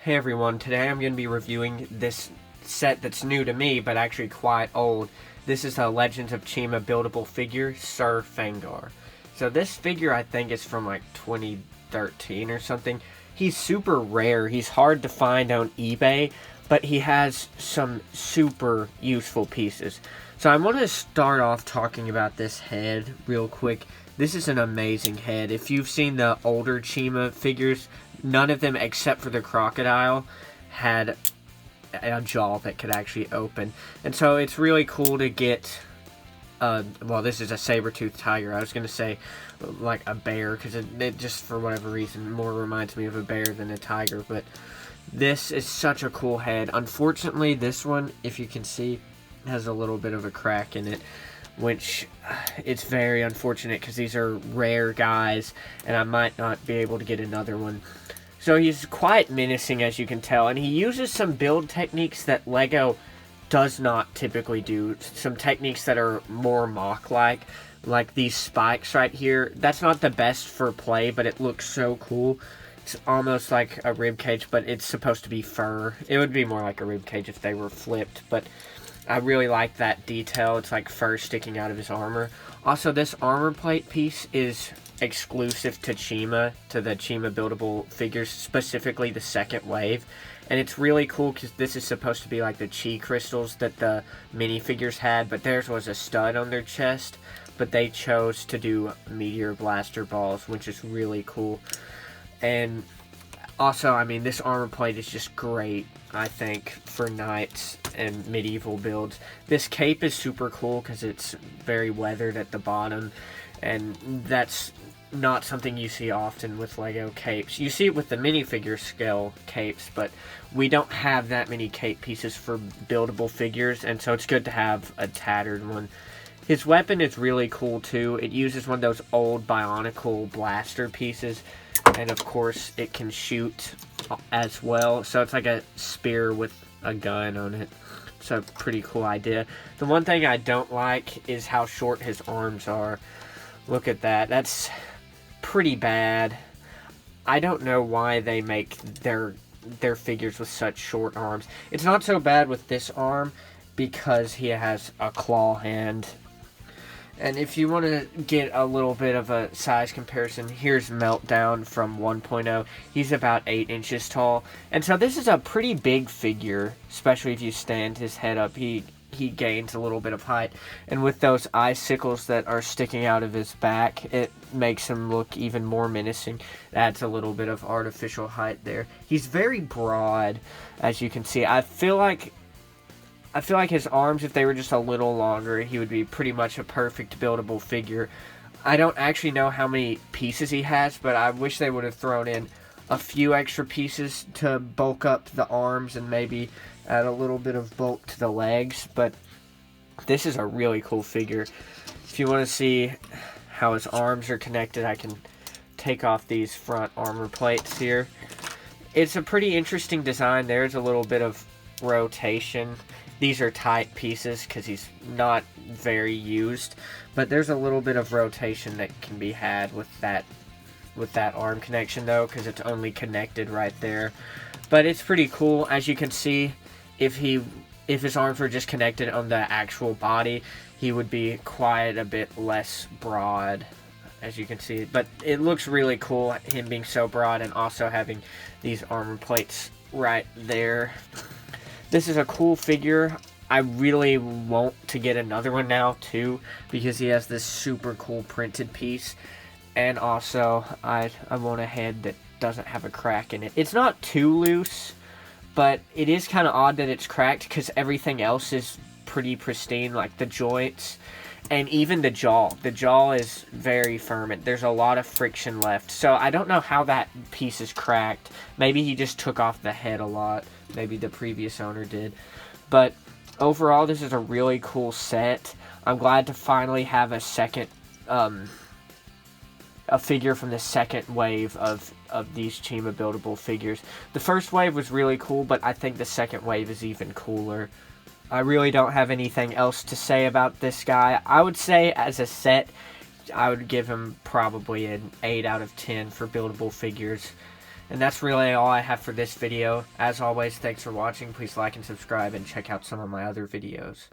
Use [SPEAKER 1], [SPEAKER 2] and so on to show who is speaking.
[SPEAKER 1] Hey everyone, today I'm going to be reviewing this set that's new to me, but actually quite old. This is a Legends of Chima buildable figure, Sir Fangar. So this figure I think is from like 2013 or something. He's super rare, he's hard to find on eBay, but he has some super useful pieces. So I want to start off talking about this head real quick. This is an amazing head. If you've seen the older Chima figures, none of them except for the crocodile had a jaw that could actually open. And so it's really cool to get, well, this is a saber-toothed tiger. I was going to say like a bear because it just for whatever reason more reminds me of a bear than a tiger. But this is such a cool head. Unfortunately, this one, if you can see, has a little bit of a crack in it, which it's very unfortunate because these are rare guys and I might not be able to get another one. So he's quite menacing, as you can tell, and he uses some build techniques that LEGO does not typically do. Some techniques that are more MOC-like these spikes right here. That's not the best for play, but it looks so cool. It's almost like a ribcage, but it's supposed to be fur. It would be more like a ribcage if they were flipped, but I really like that detail. It's like fur sticking out of his armor. Also, this armor plate piece is exclusive to Chima, to the Chima buildable figures, specifically the second wave. And it's really cool because this is supposed to be like the chi crystals that the minifigures had, but theirs was a stud on their chest. But they chose to do meteor blaster balls, which is really cool. And also, I mean, this armor plate is just great, I think, for knights and medieval builds. This cape is super cool because it's very weathered at the bottom, and that's not something you see often with LEGO capes. You see it with the minifigure scale capes, but we don't have that many cape pieces for buildable figures, and so it's good to have a tattered one. His weapon is really cool too. It uses one of those old Bionicle blaster pieces, and of course it can shoot as well. So it's like a spear with a gun on it. It's a pretty cool idea. The one thing I don't like is how short his arms are. Look at that. That's pretty bad. I don't know why they make their figures with such short arms. It's not so bad with this arm because he has a claw hand. And if you want to get a little bit of a size comparison, here's Meltdown from 1.0. He's about 8 inches tall. And so this is a pretty big figure, especially if you stand his head up. He gains a little bit of height. And with those icicles that are sticking out of his back, it makes him look even more menacing. Adds a little bit of artificial height there. He's very broad, as you can see. I feel like his arms, if they were just a little longer, he would be pretty much a perfect buildable figure. I don't actually know how many pieces he has, but I wish they would have thrown in a few extra pieces to bulk up the arms and maybe add a little bit of bulk to the legs. But this is a really cool figure. If you want to see how his arms are connected, I can take off these front armor plates here. It's a pretty interesting design. There's a little bit of rotation. These are tight pieces because he's not very used, but there's a little bit of rotation that can be had with that arm connection though, because it's only connected right there. But it's pretty cool. As you can see, if his arms were just connected on the actual body, he would be quite a bit less broad, as you can see. But it looks really cool, him being so broad and also having these armor plates right there. This is a cool figure. I really want to get another one now too, because he has this super cool printed piece. And also, I want a head that doesn't have a crack in it. It's not too loose, but it is kind of odd that it's cracked because everything else is pretty pristine, like the joints and even the jaw. The jaw is very firm. There's a lot of friction left. So I don't know how that piece is cracked. Maybe he just took off the head a lot. Maybe the previous owner did. But overall, this is a really cool set. I'm glad to finally have a second, a figure from the second wave of these Chima buildable figures. The first wave was really cool, but I think the second wave is even cooler. I really don't have anything else to say about this guy. I would say as a set, I would give him probably an 8 out of 10 for buildable figures. And that's really all I have for this video. As always, thanks for watching. Please like and subscribe and check out some of my other videos.